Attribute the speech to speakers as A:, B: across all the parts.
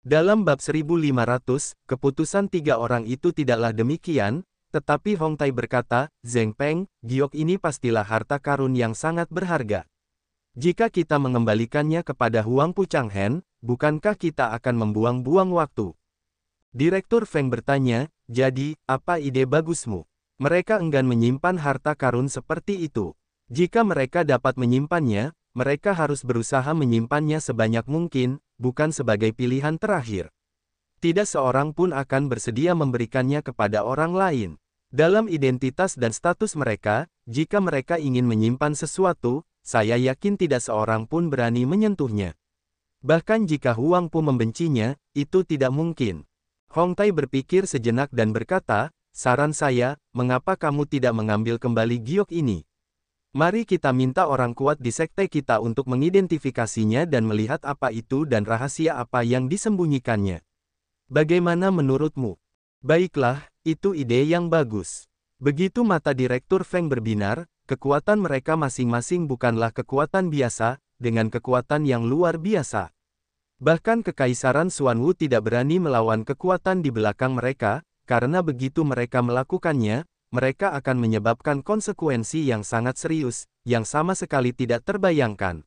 A: Dalam bab 1500, keputusan tiga orang itu tidaklah demikian, tetapi Hong Tai berkata, Zheng Peng, giok ini pastilah harta karun yang sangat berharga. Jika kita mengembalikannya kepada Huang Pu Changhen, bukankah kita akan membuang-buang waktu? Direktur Feng bertanya, jadi, apa ide bagusmu? Mereka enggan menyimpan harta karun seperti itu. Jika mereka dapat menyimpannya, mereka harus berusaha menyimpannya sebanyak mungkin, bukan sebagai pilihan terakhir. Tidak seorang pun akan bersedia memberikannya kepada orang lain. Dalam identitas dan status mereka, jika mereka ingin menyimpan sesuatu, saya yakin tidak seorang pun berani menyentuhnya. Bahkan jika Huang Pu membencinya, itu tidak mungkin. Hong Tai berpikir sejenak dan berkata, saran saya, mengapa kamu tidak mengambil kembali giok ini? Mari kita minta orang kuat di sekte kita untuk mengidentifikasinya dan melihat apa itu dan rahasia apa yang disembunyikannya. Bagaimana menurutmu? Baiklah, itu ide yang bagus. Begitu mata Direktur Feng berbinar, kekuatan mereka masing-masing bukanlah kekuatan biasa, dengan kekuatan yang luar biasa. Bahkan Kekaisaran Xuanwu tidak berani melawan kekuatan di belakang mereka, karena begitu mereka melakukannya, mereka akan menyebabkan konsekuensi yang sangat serius, yang sama sekali tidak terbayangkan.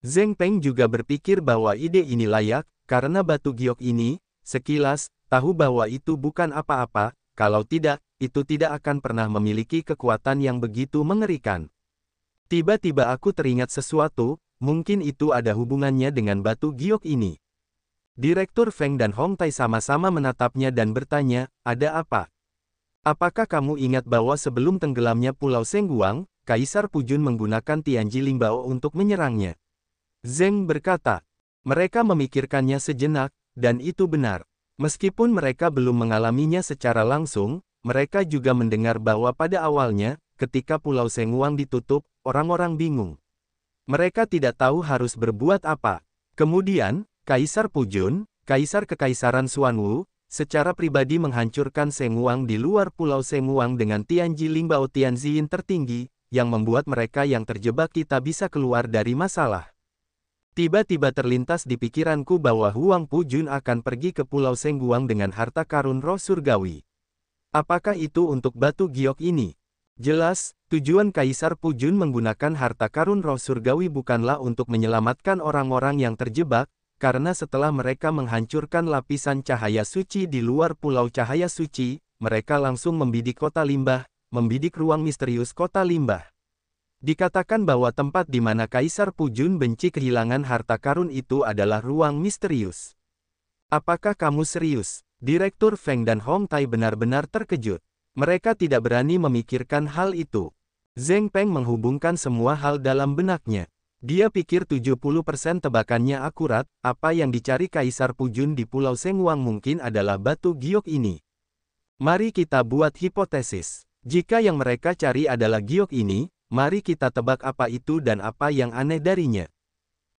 A: Zheng Peng juga berpikir bahwa ide ini layak, karena batu giok ini, sekilas, tahu bahwa itu bukan apa-apa, kalau tidak, itu tidak akan pernah memiliki kekuatan yang begitu mengerikan. Tiba-tiba aku teringat sesuatu, mungkin itu ada hubungannya dengan batu giok ini. Direktur Feng dan Hong Tai sama-sama menatapnya dan bertanya, ada apa? Apakah kamu ingat bahwa sebelum tenggelamnya Pulau Sengguang, Kaisar Pujun menggunakan Tianji Lingbao untuk menyerangnya? Zheng berkata, mereka memikirkannya sejenak, dan itu benar. Meskipun mereka belum mengalaminya secara langsung, mereka juga mendengar bahwa pada awalnya, ketika Pulau Sengguang ditutup, orang-orang bingung. Mereka tidak tahu harus berbuat apa. Kemudian, Kaisar Pujun, Kaisar Kekaisaran Xuanwu, secara pribadi menghancurkan Sengguang di luar Pulau Sengguang dengan Tianji Lingbao Tianziyin tertinggi, yang membuat mereka yang terjebak kita bisa keluar dari masalah. Tiba-tiba terlintas di pikiranku bahwa Huang Pu Jun akan pergi ke Pulau Sengguang dengan harta karun roh surgawi. Apakah itu untuk batu giok ini? Jelas, tujuan Kaisar Pu Jun menggunakan harta karun roh surgawi bukanlah untuk menyelamatkan orang-orang yang terjebak, karena setelah mereka menghancurkan lapisan cahaya suci di luar Pulau Cahaya Suci, mereka langsung membidik kota limbah, membidik ruang misterius kota limbah. Dikatakan bahwa tempat di mana Kaisar Pujun benci kehilangan harta karun itu adalah ruang misterius. Apakah kamu serius? Direktur Feng dan Hong Tai benar-benar terkejut. Mereka tidak berani memikirkan hal itu. Zheng Peng menghubungkan semua hal dalam benaknya. Dia pikir 70% tebakannya akurat, apa yang dicari Kaisar Pujun di Pulau Sengguang mungkin adalah batu giok ini. Mari kita buat hipotesis. Jika yang mereka cari adalah giok ini, mari kita tebak apa itu dan apa yang aneh darinya.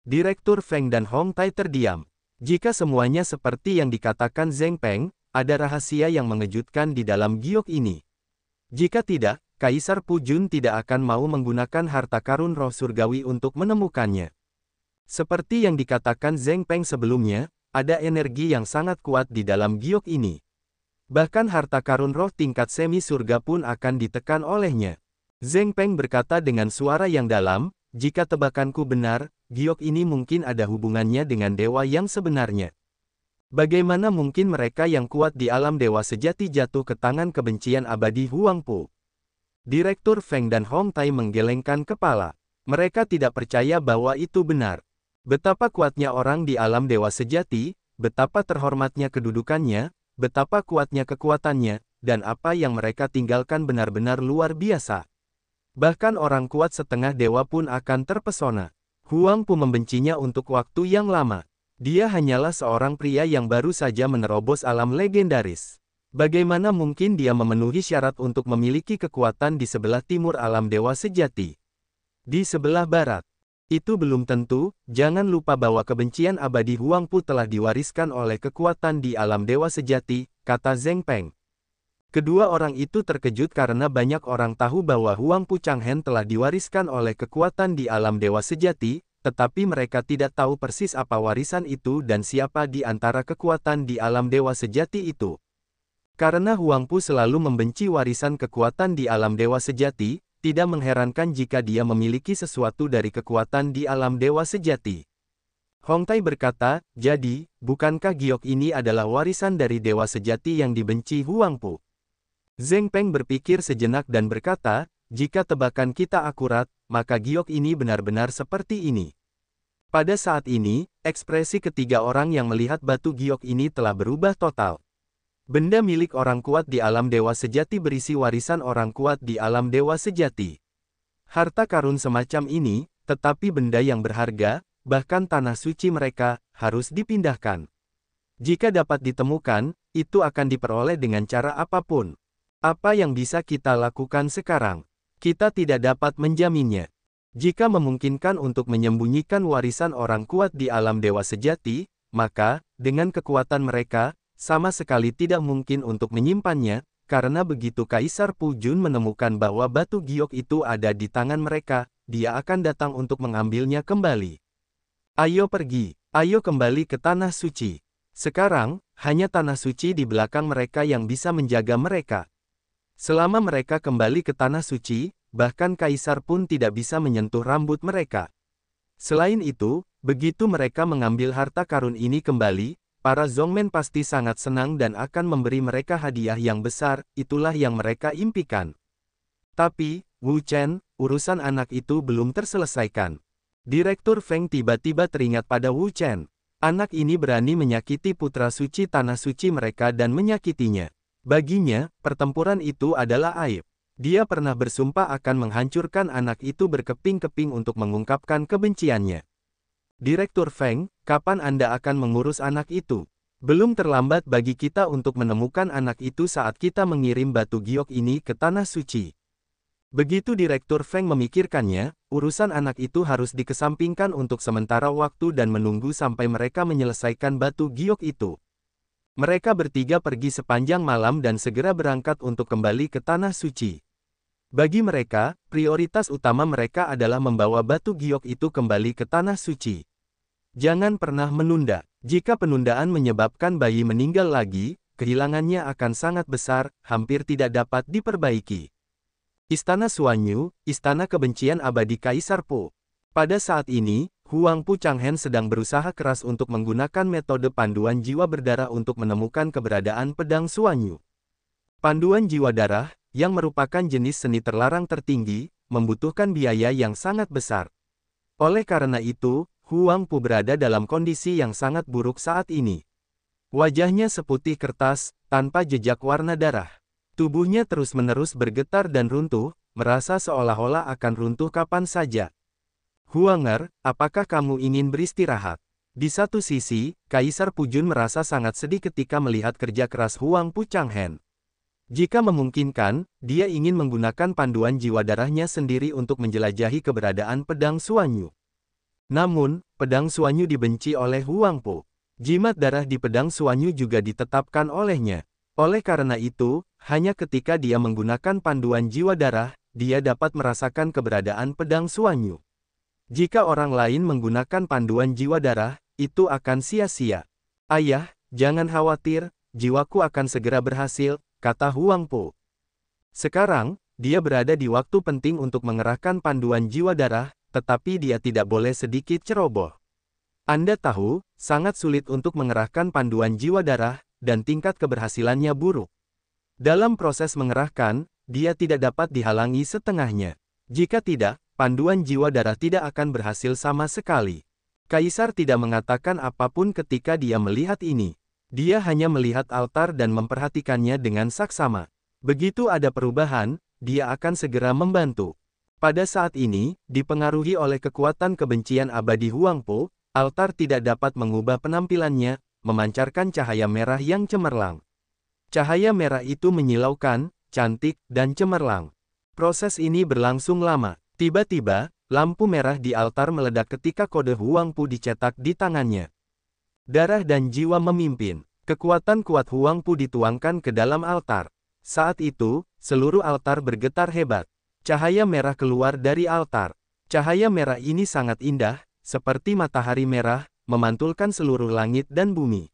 A: Direktur Feng dan Hong Tai terdiam. Jika semuanya seperti yang dikatakan Zheng Peng, ada rahasia yang mengejutkan di dalam giok ini. Jika tidak, Kaisar Pujun tidak akan mau menggunakan harta karun roh surgawi untuk menemukannya. Seperti yang dikatakan Zheng Peng sebelumnya, ada energi yang sangat kuat di dalam giok ini. Bahkan harta karun roh tingkat semi surga pun akan ditekan olehnya. Zheng Peng berkata dengan suara yang dalam, jika tebakanku benar, giok ini mungkin ada hubungannya dengan dewa yang sebenarnya. Bagaimana mungkin mereka yang kuat di alam dewa sejati jatuh ke tangan kebencian abadi Huang Pu? Direktur Feng dan Hong Tai menggelengkan kepala. Mereka tidak percaya bahwa itu benar. Betapa kuatnya orang di alam dewa sejati, betapa terhormatnya kedudukannya, betapa kuatnya kekuatannya, dan apa yang mereka tinggalkan benar-benar luar biasa. Bahkan orang kuat setengah dewa pun akan terpesona. Huang Pu membencinya untuk waktu yang lama. Dia hanyalah seorang pria yang baru saja menerobos alam legendaris. Bagaimana mungkin dia memenuhi syarat untuk memiliki kekuatan di sebelah timur alam dewa sejati? Di sebelah barat. Itu belum tentu, jangan lupa bahwa kebencian abadi Huang Pu telah diwariskan oleh kekuatan di alam dewa sejati, kata Zheng Peng. Kedua orang itu terkejut karena banyak orang tahu bahwa Huang Pu Changhen telah diwariskan oleh kekuatan di alam dewa sejati, tetapi mereka tidak tahu persis apa warisan itu dan siapa di antara kekuatan di alam dewa sejati itu. Karena Huang Pu selalu membenci warisan kekuatan di alam dewa sejati, tidak mengherankan jika dia memiliki sesuatu dari kekuatan di alam dewa sejati. Hong Tai berkata, jadi, bukankah giok ini adalah warisan dari dewa sejati yang dibenci Huang Pu? Zheng Peng berpikir sejenak dan berkata, jika tebakan kita akurat, maka giok ini benar-benar seperti ini. Pada saat ini, ekspresi ketiga orang yang melihat batu giok ini telah berubah total. Benda milik orang kuat di alam dewa sejati berisi warisan orang kuat di alam dewa sejati. Harta karun semacam ini, tetapi benda yang berharga, bahkan tanah suci mereka, harus dipindahkan. Jika dapat ditemukan, itu akan diperoleh dengan cara apapun. Apa yang bisa kita lakukan sekarang? Kita tidak dapat menjaminnya. Jika memungkinkan untuk menyembunyikan warisan orang kuat di alam dewa sejati, maka, dengan kekuatan mereka, sama sekali tidak mungkin untuk menyimpannya, karena begitu Kaisar Pu Jun menemukan bahwa batu giok itu ada di tangan mereka, dia akan datang untuk mengambilnya kembali. Ayo pergi, ayo kembali ke Tanah Suci. Sekarang, hanya Tanah Suci di belakang mereka yang bisa menjaga mereka. Selama mereka kembali ke Tanah Suci, bahkan Kaisar pun tidak bisa menyentuh rambut mereka. Selain itu, begitu mereka mengambil harta karun ini kembali, para Zongmen pasti sangat senang dan akan memberi mereka hadiah yang besar, itulah yang mereka impikan. Tapi, Wu Chen, urusan anak itu belum terselesaikan. Direktur Feng tiba-tiba teringat pada Wu Chen. Anak ini berani menyakiti putra suci Tanah Suci mereka dan menyakitinya. Baginya, pertempuran itu adalah aib. Dia pernah bersumpah akan menghancurkan anak itu berkeping-keping untuk mengungkapkan kebenciannya. Direktur Feng, kapan Anda akan mengurus anak itu? Belum terlambat bagi kita untuk menemukan anak itu saat kita mengirim batu giok ini ke Tanah Suci. Begitu Direktur Feng memikirkannya, urusan anak itu harus dikesampingkan untuk sementara waktu dan menunggu sampai mereka menyelesaikan batu giok itu. Mereka bertiga pergi sepanjang malam dan segera berangkat untuk kembali ke Tanah Suci. Bagi mereka, prioritas utama mereka adalah membawa batu giok itu kembali ke Tanah Suci. Jangan pernah menunda. Jika penundaan menyebabkan bayi meninggal lagi, kehilangannya akan sangat besar, hampir tidak dapat diperbaiki. Istana Suanyu, Istana Kebencian Abadi Kaisar Po. Pada saat ini, Huang Pu Changhen sedang berusaha keras untuk menggunakan metode panduan jiwa berdarah untuk menemukan keberadaan pedang Suanyu. Panduan jiwa darah, yang merupakan jenis seni terlarang tertinggi, membutuhkan biaya yang sangat besar. Oleh karena itu, Huang Pu berada dalam kondisi yang sangat buruk saat ini. Wajahnya seputih kertas, tanpa jejak warna darah. Tubuhnya terus-menerus bergetar dan runtuh, merasa seolah-olah akan runtuh kapan saja. Huanger, apakah kamu ingin beristirahat? Di satu sisi, Kaisar Pu Jun merasa sangat sedih ketika melihat kerja keras Huang Pu Changhen. Jika memungkinkan, dia ingin menggunakan panduan jiwa darahnya sendiri untuk menjelajahi keberadaan pedang Suanyu. Namun, pedang Suanyu dibenci oleh Huang Pu. Jimat darah di pedang Suanyu juga ditetapkan olehnya. Oleh karena itu, hanya ketika dia menggunakan panduan jiwa darah, dia dapat merasakan keberadaan pedang Suanyu. Jika orang lain menggunakan panduan jiwa darah, itu akan sia-sia. Ayah, jangan khawatir, jiwaku akan segera berhasil, kata Huang Pu. Sekarang, dia berada di waktu penting untuk mengerahkan panduan jiwa darah, tetapi dia tidak boleh sedikit ceroboh. Anda tahu, sangat sulit untuk mengerahkan panduan jiwa darah, dan tingkat keberhasilannya buruk. Dalam proses mengerahkan, dia tidak dapat dihalangi setengahnya. Jika tidak, panduan jiwa darah tidak akan berhasil sama sekali. Kaisar tidak mengatakan apapun ketika dia melihat ini. Dia hanya melihat altar dan memperhatikannya dengan saksama. Begitu ada perubahan, dia akan segera membantu. Pada saat ini, dipengaruhi oleh kekuatan kebencian abadi Huang Pu, altar tidak dapat mengubah penampilannya, memancarkan cahaya merah yang cemerlang. Cahaya merah itu menyilaukan, cantik, dan cemerlang. Proses ini berlangsung lama. Tiba-tiba, lampu merah di altar meledak ketika kode Huang Pu dicetak di tangannya. Darah dan jiwa memimpin. Kekuatan kuat Huang Pu dituangkan ke dalam altar. Saat itu, seluruh altar bergetar hebat. Cahaya merah keluar dari altar. Cahaya merah ini sangat indah, seperti matahari merah, memantulkan seluruh langit dan bumi.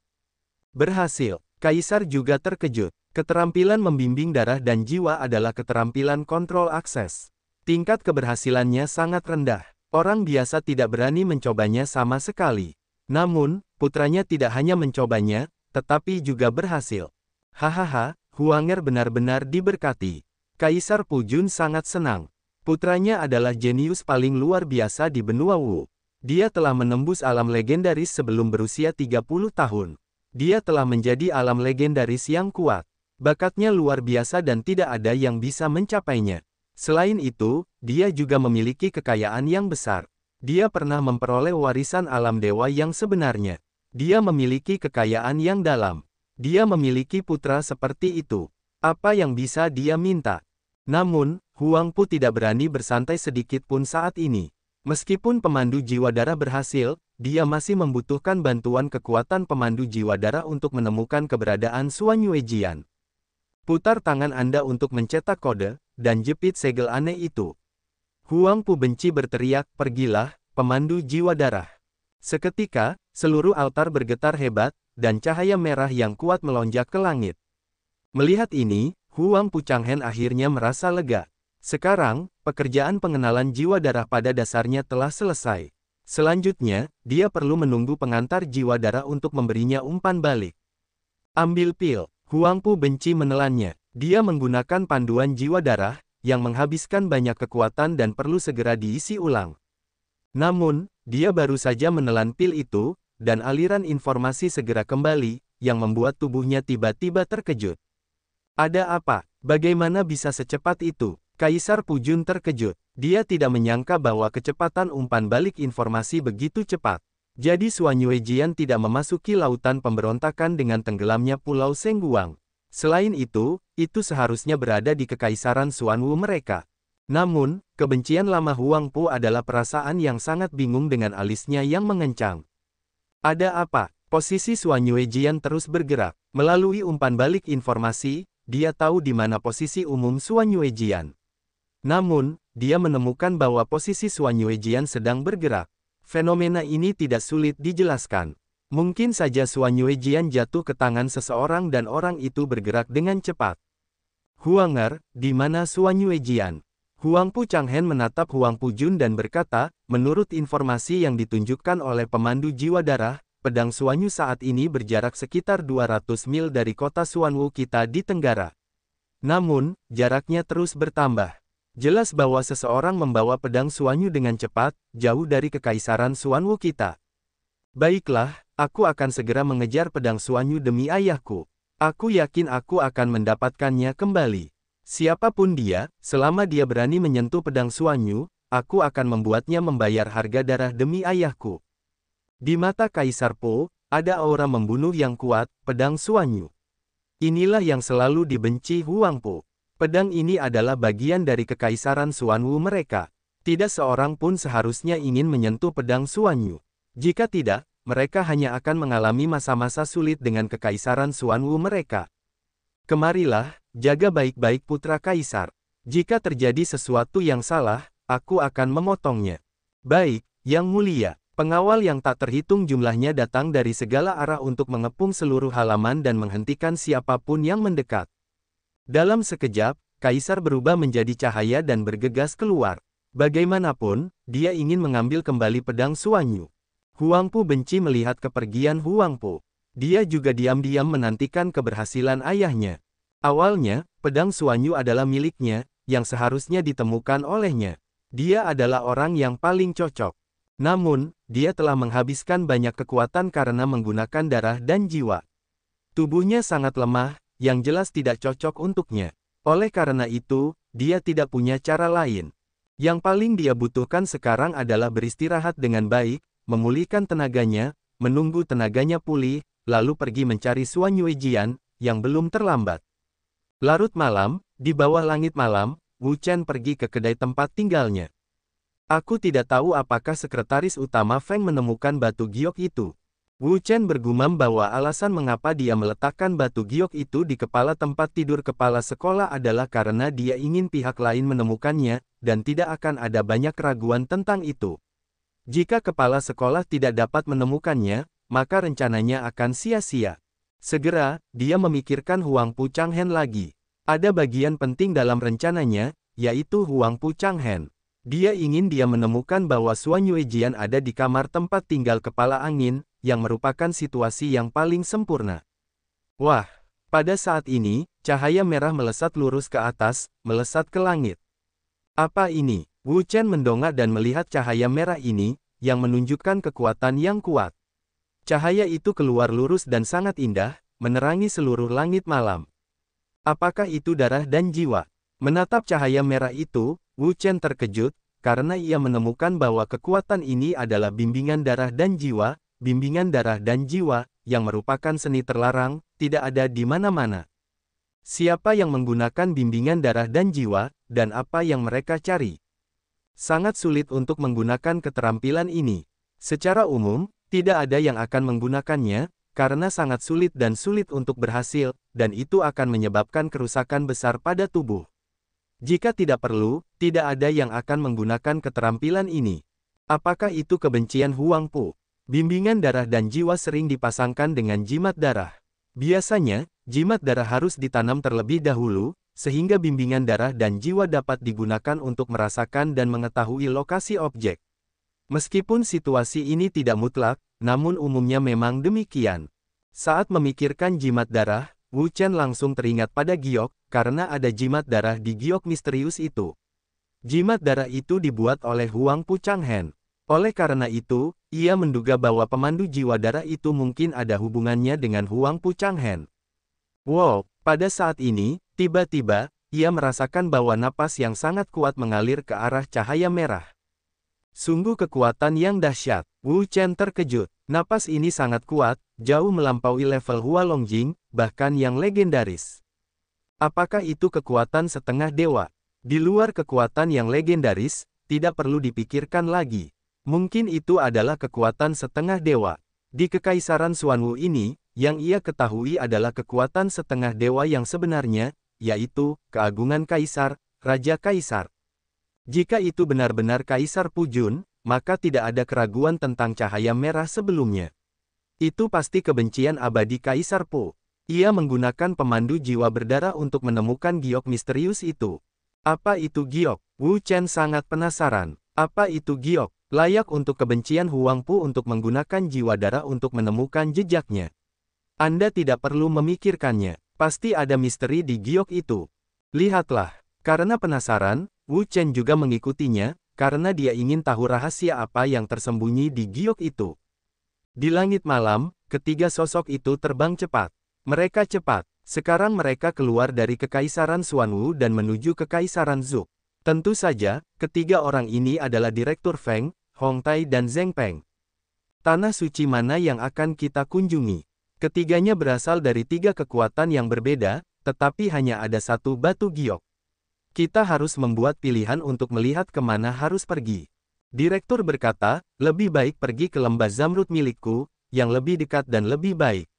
A: Berhasil. Kaisar juga terkejut. Keterampilan membimbing darah dan jiwa adalah keterampilan kontrol akses. Tingkat keberhasilannya sangat rendah. Orang biasa tidak berani mencobanya sama sekali. Namun, putranya tidak hanya mencobanya, tetapi juga berhasil. Hahaha, Huanger benar-benar diberkati. Kaisar Pujun sangat senang. Putranya adalah jenius paling luar biasa di benua Wu. Dia telah menembus alam legendaris sebelum berusia 30 tahun. Dia telah menjadi alam legendaris yang kuat. Bakatnya luar biasa dan tidak ada yang bisa mencapainya. Selain itu, dia juga memiliki kekayaan yang besar. Dia pernah memperoleh warisan alam dewa yang sebenarnya. Dia memiliki kekayaan yang dalam. Dia memiliki putra seperti itu. Apa yang bisa dia minta? Namun, Huang Pu tidak berani bersantai sedikit pun saat ini. Meskipun pemandu jiwa darah berhasil, dia masih membutuhkan bantuan kekuatan pemandu jiwa darah untuk menemukan keberadaan Suan Yuejian. Putar tangan Anda untuk mencetak kode, dan jepit segel aneh itu. Huang Pu benci berteriak, "Pergilah, pemandu jiwa darah." Seketika, seluruh altar bergetar hebat, dan cahaya merah yang kuat melonjak ke langit. Melihat ini, Huang Pu Changhen akhirnya merasa lega. Sekarang, pekerjaan pengenalan jiwa darah pada dasarnya telah selesai. Selanjutnya, dia perlu menunggu pengantar jiwa darah untuk memberinya umpan balik. Ambil pil. Huang Pu benci menelannya. Dia menggunakan panduan jiwa darah, yang menghabiskan banyak kekuatan dan perlu segera diisi ulang. Namun, dia baru saja menelan pil itu, dan aliran informasi segera kembali, yang membuat tubuhnya tiba-tiba terkejut. Ada apa? Bagaimana bisa secepat itu? Kaisar Pujun terkejut. Dia tidak menyangka bahwa kecepatan umpan balik informasi begitu cepat. Jadi Suan Yuejian tidak memasuki lautan pemberontakan dengan tenggelamnya Pulau Sengguang. Selain itu seharusnya berada di kekaisaran Suan Wu mereka. Namun, kebencian lama Huang Pu adalah perasaan yang sangat bingung dengan alisnya yang mengencang. Ada apa? Posisi Suan Yuejian terus bergerak. Melalui umpan balik informasi, dia tahu di mana posisi umum Suan Yuejian. Namun, dia menemukan bahwa posisi Suan Yuejian sedang bergerak. Fenomena ini tidak sulit dijelaskan. Mungkin saja Suan Yuejian jatuh ke tangan seseorang dan orang itu bergerak dengan cepat. Huanger, di mana Suan Yuejian? Huang Pu Changhen menatap Huang Pu Jun dan berkata, menurut informasi yang ditunjukkan oleh pemandu jiwa darah, pedang Suan Yu saat ini berjarak sekitar 200 mil dari kota Suan Wu kita di Tenggara. Namun, jaraknya terus bertambah. Jelas bahwa seseorang membawa pedang Suan Yu dengan cepat, jauh dari kekaisaran Suan Wu kita. Baiklah, aku akan segera mengejar pedang Suan Yu demi ayahku. Aku yakin aku akan mendapatkannya kembali. Siapapun dia, selama dia berani menyentuh pedang Suan Yu, aku akan membuatnya membayar harga darah demi ayahku. Di mata Kaisar Po, ada aura membunuh yang kuat, pedang Suan Yu. Inilah yang selalu dibenci Huang Po. Pedang ini adalah bagian dari kekaisaran Suan Wu mereka. Tidak seorang pun seharusnya ingin menyentuh pedang Suan Yu. Jika tidak, mereka hanya akan mengalami masa-masa sulit dengan kekaisaran Suan Wu mereka. Kemarilah, jaga baik-baik putra kaisar. Jika terjadi sesuatu yang salah, aku akan memotongnya. Baik, Yang Mulia. Pengawal yang tak terhitung jumlahnya datang dari segala arah untuk mengepung seluruh halaman dan menghentikan siapapun yang mendekat. Dalam sekejap, Kaisar berubah menjadi cahaya dan bergegas keluar. Bagaimanapun, dia ingin mengambil kembali pedang Suan Yu. Huang Pu benci melihat kepergian Huang Pu. Dia juga diam-diam menantikan keberhasilan ayahnya. Awalnya, pedang Suan Yu adalah miliknya, yang seharusnya ditemukan olehnya. Dia adalah orang yang paling cocok. Namun, dia telah menghabiskan banyak kekuatan karena menggunakan darah dan jiwa. Tubuhnya sangat lemah, yang jelas tidak cocok untuknya. Oleh karena itu, dia tidak punya cara lain. Yang paling dia butuhkan sekarang adalah beristirahat dengan baik, memulihkan tenaganya, menunggu tenaganya pulih, lalu pergi mencari Suan Yuejian, yang belum terlambat. Larut malam, di bawah langit malam, Wu Chen pergi ke kedai tempat tinggalnya. Aku tidak tahu apakah sekretaris utama Feng menemukan batu giok itu. Wu Chen bergumam bahwa alasan mengapa dia meletakkan batu giok itu di kepala tempat tidur kepala sekolah adalah karena dia ingin pihak lain menemukannya, dan tidak akan ada banyak keraguan tentang itu. Jika kepala sekolah tidak dapat menemukannya, maka rencananya akan sia-sia. Segera, dia memikirkan Huang Pu Changhen lagi. Ada bagian penting dalam rencananya, yaitu Huang Pu Changhen. Dia ingin menemukan bahwa Xuan Yuejian ada di kamar tempat tinggal kepala angin, yang merupakan situasi yang paling sempurna. Wah, pada saat ini, cahaya merah melesat lurus ke atas, melesat ke langit. Apa ini? Wu Chen mendongak dan melihat cahaya merah ini, yang menunjukkan kekuatan yang kuat. Cahaya itu keluar lurus dan sangat indah, menerangi seluruh langit malam. Apakah itu darah dan jiwa? Menatap cahaya merah itu, Wu Chen terkejut, karena ia menemukan bahwa kekuatan ini adalah bimbingan darah dan jiwa, yang merupakan seni terlarang, tidak ada di mana-mana. Siapa yang menggunakan bimbingan darah dan jiwa, dan apa yang mereka cari? Sangat sulit untuk menggunakan keterampilan ini. Secara umum, tidak ada yang akan menggunakannya, karena sangat sulit untuk berhasil, dan itu akan menyebabkan kerusakan besar pada tubuh. Jika tidak perlu, tidak ada yang akan menggunakan keterampilan ini. Apakah itu kebencian Huang Pu? Bimbingan darah dan jiwa sering dipasangkan dengan jimat darah. Biasanya, jimat darah harus ditanam terlebih dahulu, sehingga bimbingan darah dan jiwa dapat digunakan untuk merasakan dan mengetahui lokasi objek. Meskipun situasi ini tidak mutlak, namun umumnya memang demikian. Saat memikirkan jimat darah, Wu Chen langsung teringat pada giok, karena ada jimat darah di giok misterius itu. Jimat darah itu dibuat oleh Huang Pu Changhen. Oleh karena itu, ia menduga bahwa pemandu jiwa darah itu mungkin ada hubungannya dengan Huang Pu Changhen. Wow, pada saat ini, tiba-tiba, ia merasakan bahwa napas yang sangat kuat mengalir ke arah cahaya merah. Sungguh kekuatan yang dahsyat. Wu Chen terkejut. Napas ini sangat kuat, jauh melampaui level Hua Longjing, bahkan yang legendaris. Apakah itu kekuatan setengah dewa? Di luar kekuatan yang legendaris, tidak perlu dipikirkan lagi. Mungkin itu adalah kekuatan setengah dewa. Di Kekaisaran Xuanwu ini, yang ia ketahui adalah kekuatan setengah dewa yang sebenarnya, yaitu keagungan kaisar, Raja Kaisar. Jika itu benar-benar Kaisar Pu Jun, maka tidak ada keraguan tentang cahaya merah sebelumnya. Itu pasti kebencian abadi Kaisar Pu. Ia menggunakan pemandu jiwa berdarah untuk menemukan giok misterius itu. Apa itu giok? Wu Chen sangat penasaran. Apa itu giok? Layak untuk kebencian Huang Pu untuk menggunakan jiwa darah untuk menemukan jejaknya. Anda tidak perlu memikirkannya. Pasti ada misteri di giok itu. Lihatlah. Karena penasaran, Wu Chen juga mengikutinya, karena dia ingin tahu rahasia apa yang tersembunyi di giok itu. Di langit malam, ketiga sosok itu terbang cepat. Mereka cepat. Sekarang mereka keluar dari Kekaisaran Xuanwu dan menuju Kekaisaran Zhou. Tentu saja, ketiga orang ini adalah Direktur Feng, Hong Tai dan Zheng Peng. Tanah suci mana yang akan kita kunjungi? Ketiganya berasal dari tiga kekuatan yang berbeda, tetapi hanya ada satu batu giok. Kita harus membuat pilihan untuk melihat kemana harus pergi. Direktur berkata, lebih baik pergi ke lembah Zamrud milikku, yang lebih dekat dan lebih baik.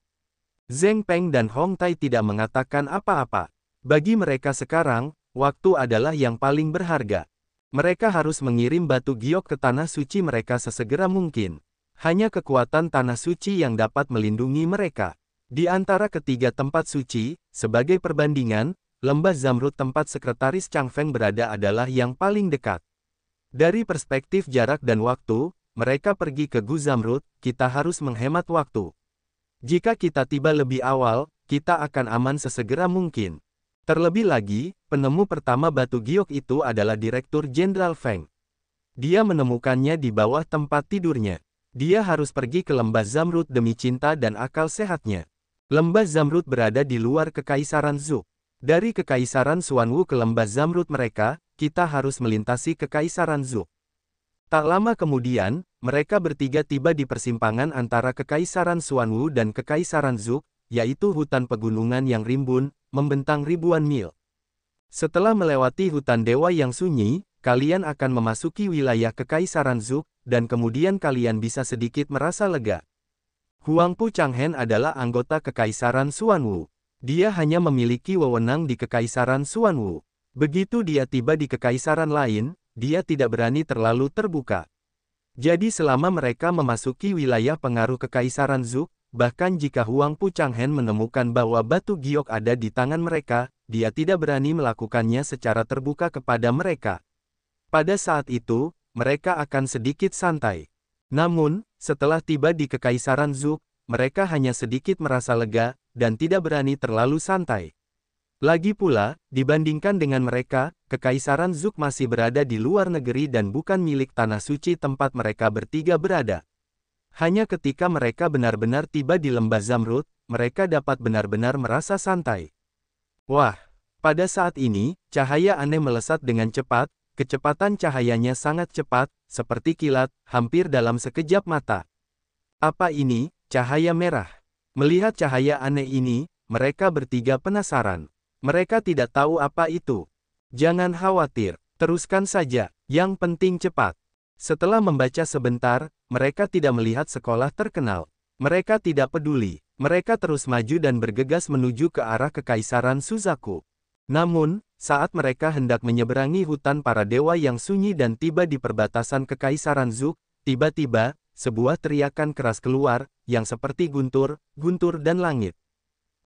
A: Zheng Peng dan Hong Tai tidak mengatakan apa-apa. Bagi mereka sekarang, waktu adalah yang paling berharga. Mereka harus mengirim batu giok ke tanah suci mereka sesegera mungkin. Hanya kekuatan tanah suci yang dapat melindungi mereka. Di antara ketiga tempat suci, sebagai perbandingan, lembah Zamrud tempat sekretaris Chang Feng berada adalah yang paling dekat. Dari perspektif jarak dan waktu, mereka pergi ke Gu Zamrud, kita harus menghemat waktu. Jika kita tiba lebih awal, kita akan aman sesegera mungkin. Terlebih lagi, penemu pertama batu giok itu adalah Direktur Jenderal Feng. Dia menemukannya di bawah tempat tidurnya. Dia harus pergi ke lembah Zamrud demi cinta dan akal sehatnya. Lembah Zamrud berada di luar Kekaisaran Zhou. Dari Kekaisaran Xuanwu ke lembah Zamrud mereka, kita harus melintasi Kekaisaran Zhou. Tak lama kemudian, mereka bertiga tiba di persimpangan antara Kekaisaran Xuanwu dan Kekaisaran Zhou, yaitu hutan pegunungan yang rimbun, membentang ribuan mil. Setelah melewati hutan dewa yang sunyi, kalian akan memasuki wilayah Kekaisaran Zhou, dan kemudian kalian bisa sedikit merasa lega. Huang Pu Changhen adalah anggota Kekaisaran Xuanwu. Dia hanya memiliki wewenang di Kekaisaran Xuanwu. Begitu dia tiba di kekaisaran lain, dia tidak berani terlalu terbuka. Jadi selama mereka memasuki wilayah pengaruh Kekaisaran Zhou, bahkan jika Huang Pu Changhen menemukan bahwa batu giok ada di tangan mereka, dia tidak berani melakukannya secara terbuka kepada mereka. Pada saat itu, mereka akan sedikit santai. Namun, setelah tiba di Kekaisaran Zhou, mereka hanya sedikit merasa lega, dan tidak berani terlalu santai. Lagi pula, dibandingkan dengan mereka, Kekaisaran Zhou masih berada di luar negeri dan bukan milik tanah suci tempat mereka bertiga berada. Hanya ketika mereka benar-benar tiba di lembah Zamrud, mereka dapat benar-benar merasa santai. Wah! Pada saat ini, cahaya aneh melesat dengan cepat, kecepatan cahayanya sangat cepat, seperti kilat, hampir dalam sekejap mata. Apa ini, cahaya merah? Melihat cahaya aneh ini, mereka bertiga penasaran. Mereka tidak tahu apa itu. Jangan khawatir, teruskan saja, yang penting cepat. Setelah membaca sebentar, mereka tidak melihat sekolah terkenal. Mereka tidak peduli. Mereka terus maju dan bergegas menuju ke arah Kekaisaran Suzaku. Namun, saat mereka hendak menyeberangi hutan para dewa yang sunyi dan tiba di perbatasan Kekaisaran Zhou, tiba-tiba, sebuah teriakan keras keluar, yang seperti guntur, dan langit.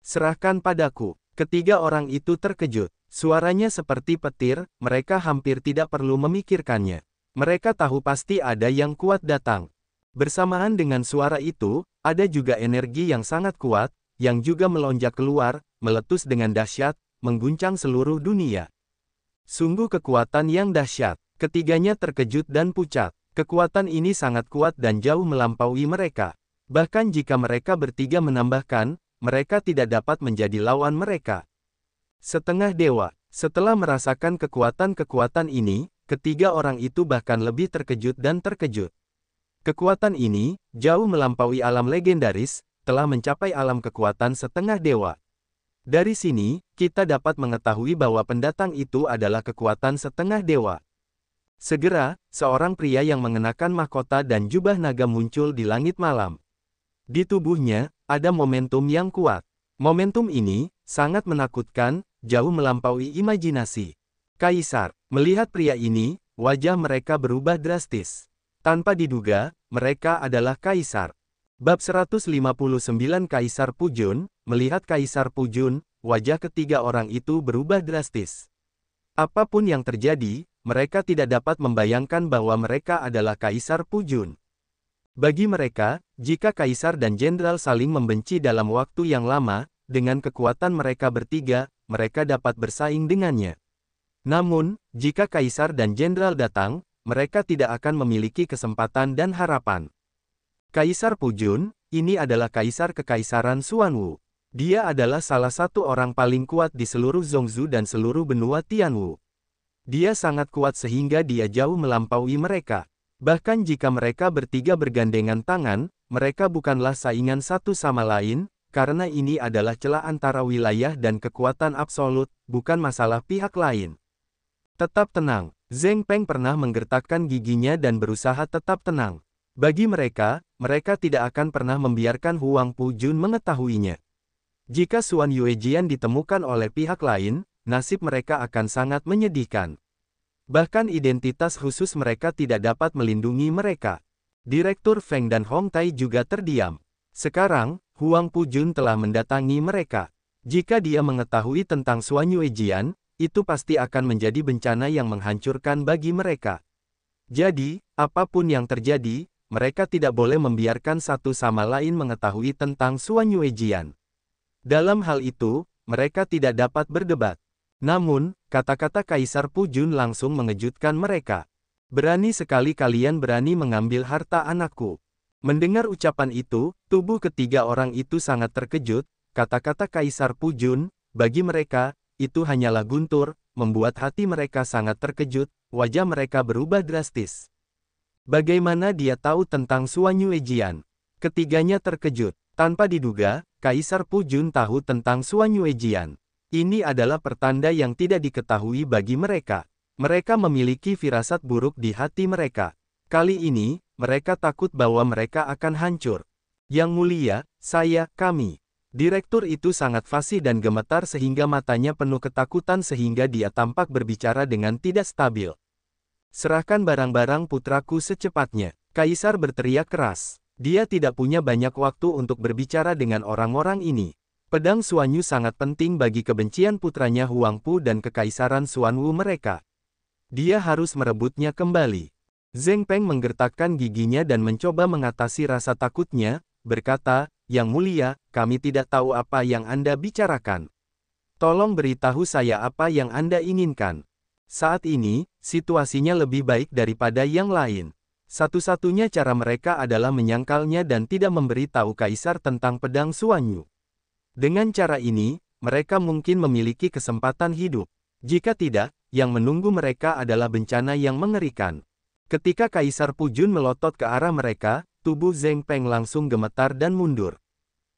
A: Serahkan padaku. Ketiga orang itu terkejut. Suaranya seperti petir, mereka hampir tidak perlu memikirkannya. Mereka tahu pasti ada yang kuat datang. Bersamaan dengan suara itu, ada juga energi yang sangat kuat, yang juga melonjak keluar, meletus dengan dahsyat, mengguncang seluruh dunia. Sungguh kekuatan yang dahsyat. Ketiganya terkejut dan pucat. Kekuatan ini sangat kuat dan jauh melampaui mereka. Bahkan jika mereka bertiga menambahkan, mereka tidak dapat menjadi lawan mereka. Setengah dewa. Setelah merasakan kekuatan-kekuatan ini, ketiga orang itu bahkan lebih terkejut dan terkejut. Kekuatan ini, jauh melampaui alam legendaris, telah mencapai alam kekuatan setengah dewa. Dari sini, kita dapat mengetahui bahwa pendatang itu adalah kekuatan setengah dewa. Segera, seorang pria yang mengenakan mahkota dan jubah naga muncul di langit malam. Di tubuhnya, ada momentum yang kuat. Momentum ini, sangat menakutkan, jauh melampaui imajinasi. Kaisar, melihat pria ini, wajah mereka berubah drastis. Tanpa diduga, mereka adalah Kaisar. Bab 159 Kaisar Pujun, melihat Kaisar Pujun, wajah ketiga orang itu berubah drastis. Apapun yang terjadi, mereka tidak dapat membayangkan bahwa mereka adalah Kaisar Pujun. Bagi mereka, jika Kaisar dan Jenderal saling membenci dalam waktu yang lama, dengan kekuatan mereka bertiga, mereka dapat bersaing dengannya. Namun, jika Kaisar dan Jenderal datang, mereka tidak akan memiliki kesempatan dan harapan. Kaisar Pujun, ini adalah Kaisar Kekaisaran Xuanwu. Dia adalah salah satu orang paling kuat di seluruh Zhongzhou dan seluruh benua Tianwu. Dia sangat kuat sehingga dia jauh melampaui mereka. Bahkan jika mereka bertiga bergandengan tangan, mereka bukanlah saingan satu sama lain, karena ini adalah celah antara wilayah dan kekuatan absolut, bukan masalah pihak lain. Tetap tenang. Zheng Peng pernah menggertakkan giginya dan berusaha tetap tenang. Bagi mereka, mereka tidak akan pernah membiarkan Huang Pu Jun mengetahuinya. Jika Xuan Yuejian ditemukan oleh pihak lain, nasib mereka akan sangat menyedihkan. Bahkan identitas khusus mereka tidak dapat melindungi mereka. Direktur Feng dan Hong Tai juga terdiam. Sekarang, Huang Pu Jun telah mendatangi mereka. Jika dia mengetahui tentang Xuan Yuejian, itu pasti akan menjadi bencana yang menghancurkan bagi mereka. Jadi, apapun yang terjadi, mereka tidak boleh membiarkan satu sama lain mengetahui tentang Xuan Yuejian. Dalam hal itu, mereka tidak dapat berdebat. Namun, kata-kata Kaisar Pujun langsung mengejutkan mereka. Berani sekali kalian berani mengambil harta anakku. Mendengar ucapan itu, tubuh ketiga orang itu sangat terkejut. Kata-kata Kaisar Pujun, bagi mereka, itu hanyalah guntur, membuat hati mereka sangat terkejut, wajah mereka berubah drastis. Bagaimana dia tahu tentang Xuan Yuejian? Ketiganya terkejut. Tanpa diduga, Kaisar Pujun tahu tentang Xuan Yuejian. Ini adalah pertanda yang tidak diketahui bagi mereka. Mereka memiliki firasat buruk di hati mereka. Kali ini, mereka takut bahwa mereka akan hancur. Yang mulia, kami. Direktur itu sangat fasih dan gemetar sehingga matanya penuh ketakutan sehingga dia tampak berbicara dengan tidak stabil. Serahkan barang-barang putraku secepatnya. Kaisar berteriak keras. Dia tidak punya banyak waktu untuk berbicara dengan orang-orang ini. Pedang Xuanyu sangat penting bagi kebencian putranya Huangpu dan kekaisaran Xuanwu mereka. Dia harus merebutnya kembali. Zheng Peng menggertakkan giginya dan mencoba mengatasi rasa takutnya, berkata, "Yang mulia, kami tidak tahu apa yang Anda bicarakan. Tolong beritahu saya apa yang Anda inginkan. Saat ini, situasinya lebih baik daripada yang lain." Satu-satunya cara mereka adalah menyangkalnya dan tidak memberitahu Kaisar tentang pedang Xuanyu. Dengan cara ini, mereka mungkin memiliki kesempatan hidup. Jika tidak, yang menunggu mereka adalah bencana yang mengerikan. Ketika Kaisar Pujun melotot ke arah mereka, tubuh Zheng Peng langsung gemetar dan mundur.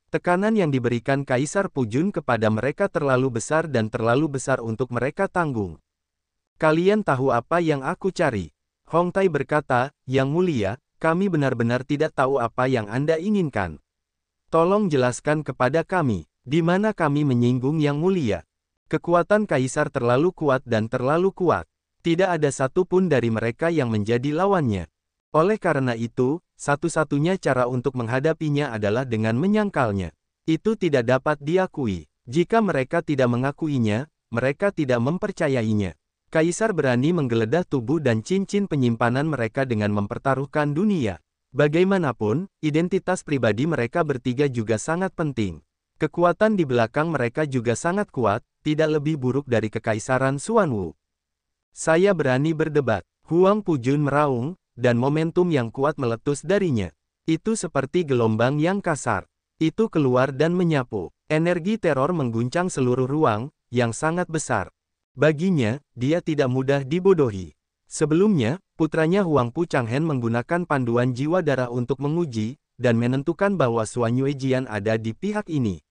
A: Tekanan yang diberikan Kaisar Pujun kepada mereka terlalu besar dan terlalu besar untuk mereka tanggung. "Kalian tahu apa yang aku cari?" Hong Tai berkata, "Yang mulia, kami benar-benar tidak tahu apa yang Anda inginkan. Tolong jelaskan kepada kami, di mana kami menyinggung Yang mulia." Kekuatan Kaisar terlalu kuat dan terlalu kuat. Tidak ada satupun dari mereka yang menjadi lawannya. Oleh karena itu, satu-satunya cara untuk menghadapinya adalah dengan menyangkalnya. Itu tidak dapat diakui. Jika mereka tidak mengakuinya, mereka tidak mempercayainya. Kaisar berani menggeledah tubuh dan cincin penyimpanan mereka dengan mempertaruhkan dunia. Bagaimanapun, identitas pribadi mereka bertiga juga sangat penting. Kekuatan di belakang mereka juga sangat kuat, tidak lebih buruk dari kekaisaran Xuanwu. "Saya berani berdebat." Huang Pujun meraung, dan momentum yang kuat meletus darinya. Itu seperti gelombang yang kasar. Itu keluar dan menyapu. Energi teror mengguncang seluruh ruang, yang sangat besar. Baginya, dia tidak mudah dibodohi. Sebelumnya, putranya Huangpu Changhen menggunakan panduan jiwa darah untuk menguji, dan menentukan bahwa Xuan Yuejian ada di pihak ini.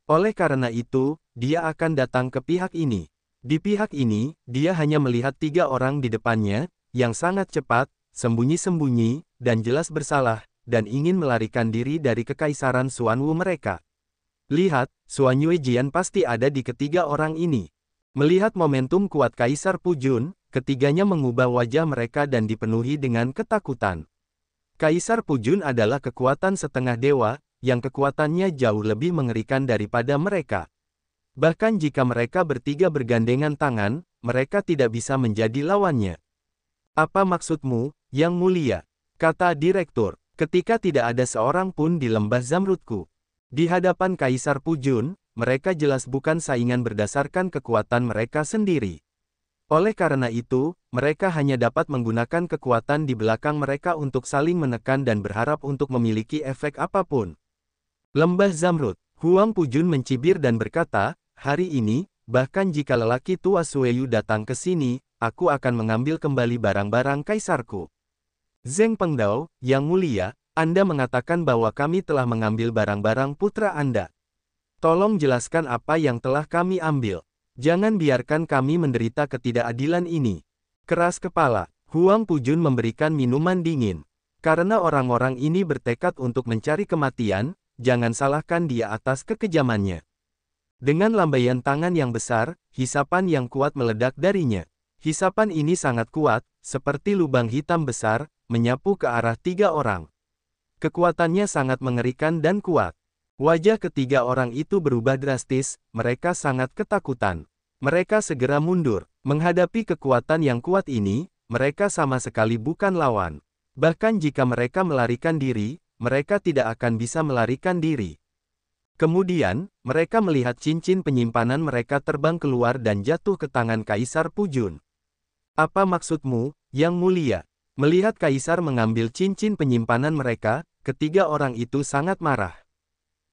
A: Oleh karena itu, dia akan datang ke pihak ini. Di pihak ini, dia hanya melihat 3 orang di depannya, yang sangat cepat, sembunyi-sembunyi, dan jelas bersalah, dan ingin melarikan diri dari kekaisaran Xuanwu mereka. Lihat, Xuan Yuejian pasti ada di ketiga orang ini. Melihat momentum kuat Kaisar Pujun, ketiganya mengubah wajah mereka dan dipenuhi dengan ketakutan. Kaisar Pujun adalah kekuatan setengah dewa, yang kekuatannya jauh lebih mengerikan daripada mereka. Bahkan jika mereka bertiga bergandengan tangan, mereka tidak bisa menjadi lawannya. "Apa maksudmu, Yang mulia?" kata direktur, "ketika tidak ada seorang pun di lembah Zamrudku." Di hadapan Kaisar Pujun, mereka jelas bukan saingan berdasarkan kekuatan mereka sendiri. Oleh karena itu, mereka hanya dapat menggunakan kekuatan di belakang mereka untuk saling menekan dan berharap untuk memiliki efek apapun. Lembah Zamrud, Huang Pujun mencibir dan berkata, "Hari ini, bahkan jika lelaki tua Sueyu datang ke sini, aku akan mengambil kembali barang-barang kaisarku." Zheng Pengdao, Yang mulia, Anda mengatakan bahwa kami telah mengambil barang-barang putra Anda. Tolong jelaskan apa yang telah kami ambil. Jangan biarkan kami menderita ketidakadilan ini. Keras kepala, Huang Pujun memberikan minuman dingin. Karena orang-orang ini bertekad untuk mencari kematian, jangan salahkan dia atas kekejamannya. Dengan lambaian tangan yang besar, hisapan yang kuat meledak darinya. Hisapan ini sangat kuat, seperti lubang hitam besar, menyapu ke arah 3 orang. Kekuatannya sangat mengerikan dan kuat. Wajah ketiga orang itu berubah drastis, mereka sangat ketakutan. Mereka segera mundur. Menghadapi kekuatan yang kuat ini, mereka sama sekali bukan lawan. Bahkan jika mereka melarikan diri, mereka tidak akan bisa melarikan diri. Kemudian, mereka melihat cincin penyimpanan mereka terbang keluar dan jatuh ke tangan Kaisar Pujun. "Apa maksudmu, Yang mulia?" Melihat Kaisar mengambil cincin penyimpanan mereka, ketiga orang itu sangat marah.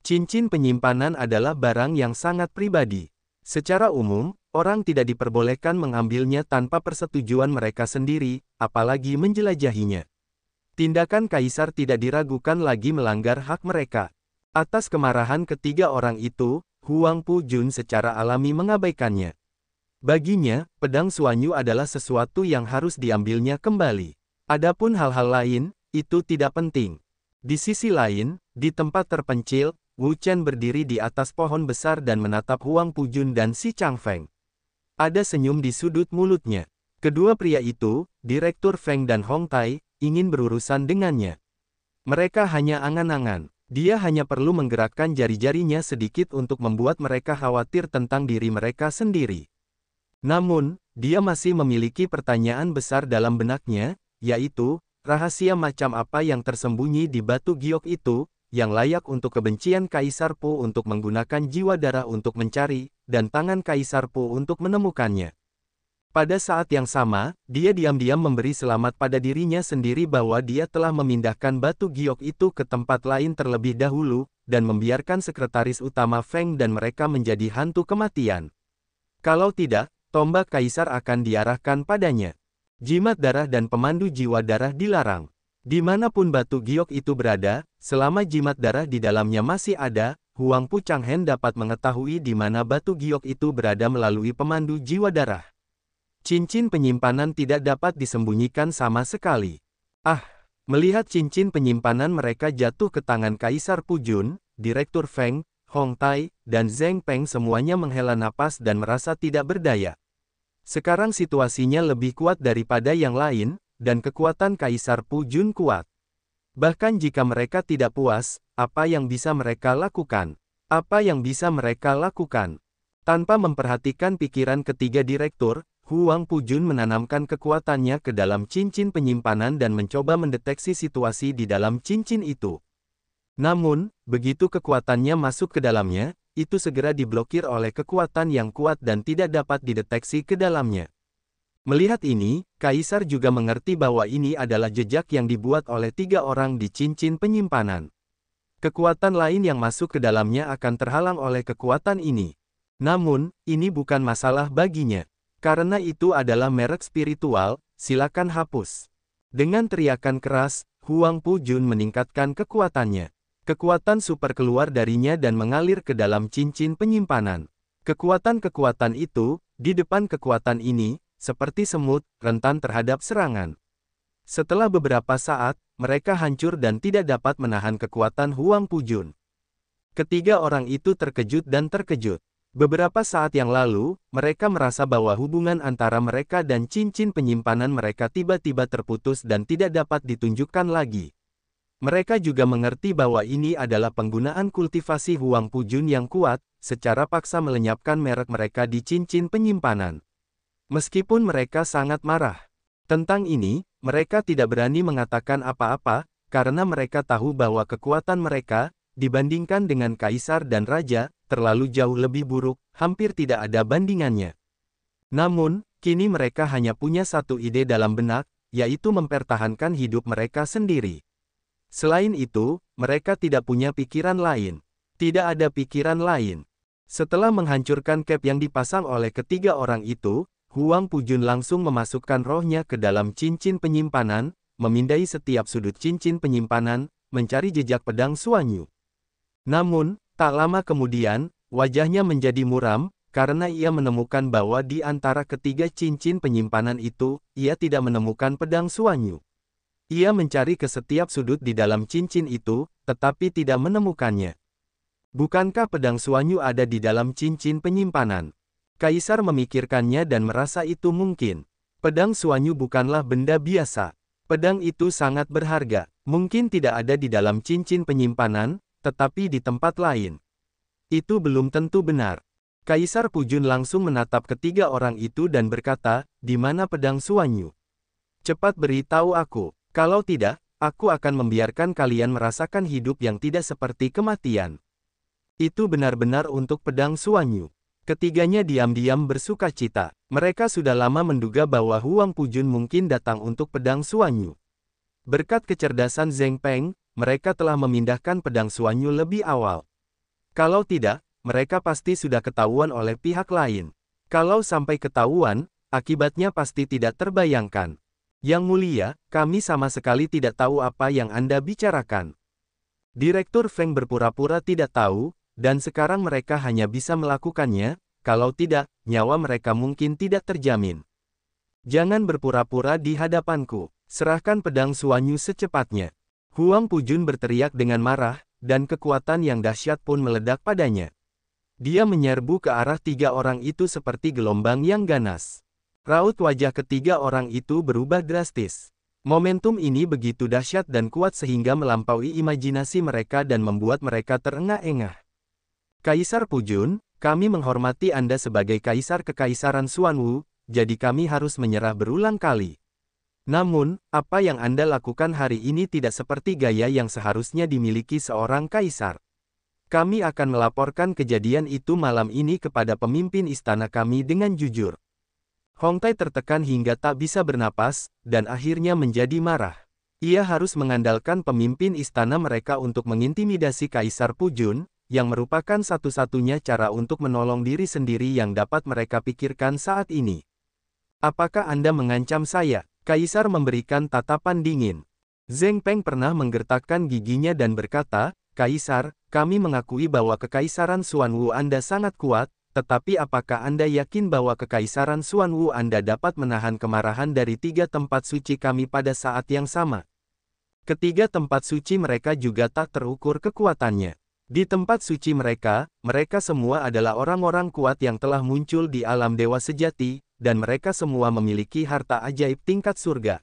A: Cincin penyimpanan adalah barang yang sangat pribadi. Secara umum, orang tidak diperbolehkan mengambilnya tanpa persetujuan mereka sendiri, apalagi menjelajahinya. Tindakan Kaisar tidak diragukan lagi melanggar hak mereka. Atas kemarahan ketiga orang itu, Huang Pujun secara alami mengabaikannya. Baginya, pedang Xuanyu adalah sesuatu yang harus diambilnya kembali. Adapun hal-hal lain, itu tidak penting. Di sisi lain, di tempat terpencil, Wu Chen berdiri di atas pohon besar dan menatap Huang Pujun dan si Changfeng. Ada senyum di sudut mulutnya. Kedua pria itu, Direktur Feng dan Hong Tai, ingin berurusan dengannya. Mereka hanya angan-angan. Dia hanya perlu menggerakkan jari-jarinya sedikit untuk membuat mereka khawatir tentang diri mereka sendiri. Namun, dia masih memiliki pertanyaan besar dalam benaknya, yaitu, rahasia macam apa yang tersembunyi di batu giok itu, yang layak untuk kebencian Kaisar Po untuk menggunakan jiwa darah untuk mencari, dan tangan Kaisar Po untuk menemukannya. Pada saat yang sama, dia diam-diam memberi selamat pada dirinya sendiri bahwa dia telah memindahkan batu giok itu ke tempat lain terlebih dahulu, dan membiarkan sekretaris utama Feng dan mereka menjadi hantu kematian. Kalau tidak, tombak Kaisar akan diarahkan padanya. Jimat darah dan pemandu jiwa darah dilarang. Dimanapun batu giok itu berada, selama jimat darah di dalamnya masih ada, Huang Pu Changhen dapat mengetahui di mana batu giok itu berada melalui pemandu jiwa darah. Cincin penyimpanan tidak dapat disembunyikan sama sekali. Melihat cincin penyimpanan mereka jatuh ke tangan Kaisar Pu Jun, Direktur Feng, Hong Tai, dan Zheng Peng semuanya menghela napas dan merasa tidak berdaya. Sekarang situasinya lebih kuat daripada yang lain, dan kekuatan Kaisar Pu Jun kuat. Bahkan jika mereka tidak puas, apa yang bisa mereka lakukan? Apa yang bisa mereka lakukan? Tanpa memperhatikan pikiran ketiga direktur, Huang Pu Jun menanamkan kekuatannya ke dalam cincin penyimpanan dan mencoba mendeteksi situasi di dalam cincin itu. Namun, begitu kekuatannya masuk ke dalamnya, itu segera diblokir oleh kekuatan yang kuat dan tidak dapat dideteksi ke dalamnya. Melihat ini, Kaisar juga mengerti bahwa ini adalah jejak yang dibuat oleh 3 orang di cincin penyimpanan. Kekuatan lain yang masuk ke dalamnya akan terhalang oleh kekuatan ini. Namun, ini bukan masalah baginya. Karena itu adalah merek spiritual, silakan hapus. Dengan teriakan keras, Huang Pu Jun meningkatkan kekuatannya. Kekuatan super keluar darinya dan mengalir ke dalam cincin penyimpanan. Kekuatan-kekuatan itu, di depan kekuatan ini, seperti semut, rentan terhadap serangan. Setelah beberapa saat, mereka hancur dan tidak dapat menahan kekuatan Huang Pu Jun. Ketiga orang itu terkejut dan terkejut. Beberapa saat yang lalu, mereka merasa bahwa hubungan antara mereka dan cincin penyimpanan mereka tiba-tiba terputus dan tidak dapat ditunjukkan lagi. Mereka juga mengerti bahwa ini adalah penggunaan kultivasi Huang Pu Jun yang kuat, secara paksa melenyapkan merek mereka di cincin penyimpanan. Meskipun mereka sangat marah tentang ini, mereka tidak berani mengatakan apa-apa, karena mereka tahu bahwa kekuatan mereka, dibandingkan dengan Kaisar dan Raja, terlalu jauh lebih buruk, hampir tidak ada bandingannya. Namun, kini mereka hanya punya satu ide dalam benak, yaitu mempertahankan hidup mereka sendiri. Selain itu, mereka tidak punya pikiran lain. Tidak ada pikiran lain. Setelah menghancurkan cap yang dipasang oleh ketiga orang itu, Huang Pu Jun langsung memasukkan rohnya ke dalam cincin penyimpanan, memindai setiap sudut cincin penyimpanan, mencari jejak pedang Suanyu. Namun, tak lama kemudian, wajahnya menjadi muram, karena ia menemukan bahwa di antara ketiga cincin penyimpanan itu, ia tidak menemukan pedang Suanyu. Ia mencari ke setiap sudut di dalam cincin itu, tetapi tidak menemukannya. Bukankah pedang Suanyu ada di dalam cincin penyimpanan? Kaisar memikirkannya dan merasa itu mungkin. Pedang Suanyu bukanlah benda biasa. Pedang itu sangat berharga. Mungkin tidak ada di dalam cincin penyimpanan, tetapi di tempat lain. Itu belum tentu benar. Kaisar Pu Jun langsung menatap ketiga orang itu dan berkata, "Di mana pedang Suanyu? Cepat beritahu aku. Kalau tidak, aku akan membiarkan kalian merasakan hidup yang tidak seperti kematian." Itu benar-benar untuk pedang Suanyu. Ketiganya diam-diam bersukacita. Mereka sudah lama menduga bahwa Huang Pu Jun mungkin datang untuk pedang Suanyu. Berkat kecerdasan Zheng Peng, mereka telah memindahkan pedang Suanyu lebih awal. Kalau tidak, mereka pasti sudah ketahuan oleh pihak lain. Kalau sampai ketahuan, akibatnya pasti tidak terbayangkan. Yang mulia, kami sama sekali tidak tahu apa yang Anda bicarakan. Direktur Feng berpura-pura tidak tahu, dan sekarang mereka hanya bisa melakukannya, kalau tidak, nyawa mereka mungkin tidak terjamin. Jangan berpura-pura di hadapanku, serahkan pedang Suanyu secepatnya. Huang Pu Jun berteriak dengan marah, dan kekuatan yang dahsyat pun meledak padanya. Dia menyerbu ke arah tiga orang itu seperti gelombang yang ganas. Raut wajah ketiga orang itu berubah drastis. Momentum ini begitu dahsyat dan kuat sehingga melampaui imajinasi mereka dan membuat mereka terengah-engah. Kaisar Pujun, kami menghormati Anda sebagai Kaisar Kekaisaran Xuanwu, jadi kami harus menyerah berulang kali. Namun, apa yang Anda lakukan hari ini tidak seperti gaya yang seharusnya dimiliki seorang kaisar. Kami akan melaporkan kejadian itu malam ini kepada pemimpin istana kami dengan jujur. Hong Tai tertekan hingga tak bisa bernapas, dan akhirnya menjadi marah. Ia harus mengandalkan pemimpin istana mereka untuk mengintimidasi Kaisar Pujun, yang merupakan satu-satunya cara untuk menolong diri sendiri yang dapat mereka pikirkan saat ini. Apakah Anda mengancam saya? Kaisar memberikan tatapan dingin. Zheng Peng pernah menggertakkan giginya dan berkata, Kaisar, kami mengakui bahwa Kekaisaran Xuanwu Anda sangat kuat, tetapi apakah Anda yakin bahwa Kekaisaran Xuanwu Anda dapat menahan kemarahan dari 3 tempat suci kami pada saat yang sama? Ketiga tempat suci mereka juga tak terukur kekuatannya. Di tempat suci mereka, mereka semua adalah orang-orang kuat yang telah muncul di alam dewa sejati, dan mereka semua memiliki harta ajaib tingkat surga.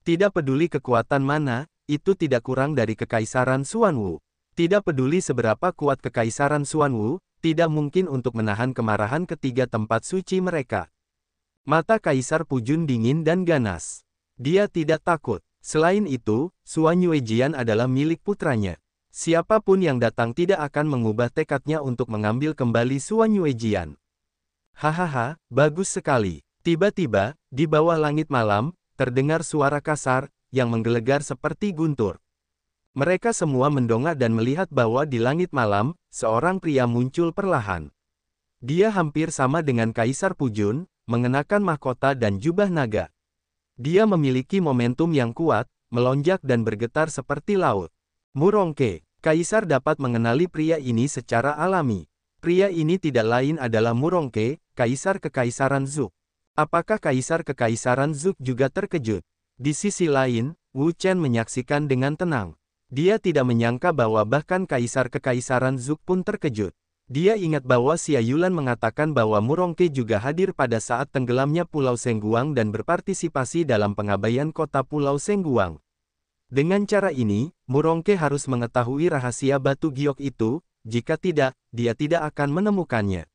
A: Tidak peduli kekuatan mana, itu tidak kurang dari Kekaisaran Xuanwu. Tidak peduli seberapa kuat Kekaisaran Xuanwu, tidak mungkin untuk menahan kemarahan ketiga tempat suci mereka. Mata Kaisar Pujun dingin dan ganas. Dia tidak takut. Selain itu, Xuan Yuejian adalah milik putranya. Siapapun yang datang tidak akan mengubah tekadnya untuk mengambil kembali Xuan Yuejian. Hahaha, bagus sekali. Tiba-tiba, di bawah langit malam, terdengar suara kasar, yang menggelegar seperti guntur. Mereka semua mendongak dan melihat bahwa di langit malam, seorang pria muncul perlahan. Dia hampir sama dengan Kaisar Pujun, mengenakan mahkota dan jubah naga. Dia memiliki momentum yang kuat, melonjak dan bergetar seperti laut. Murongke, Kaisar dapat mengenali pria ini secara alami. Pria ini tidak lain adalah Murongke, Kaisar Kekaisaran Zhou. Apakah Kaisar Kekaisaran Zhou juga terkejut? Di sisi lain, Wu Chen menyaksikan dengan tenang. Dia tidak menyangka bahwa bahkan Kaisar Kekaisaran Zhou pun terkejut. Dia ingat bahwa Xia Yulan mengatakan bahwa Murongke juga hadir pada saat tenggelamnya Pulau Sengguang dan berpartisipasi dalam pengabaian kota Pulau Sengguang. Dengan cara ini, Murongke harus mengetahui rahasia batu giok itu, jika tidak, dia tidak akan menemukannya.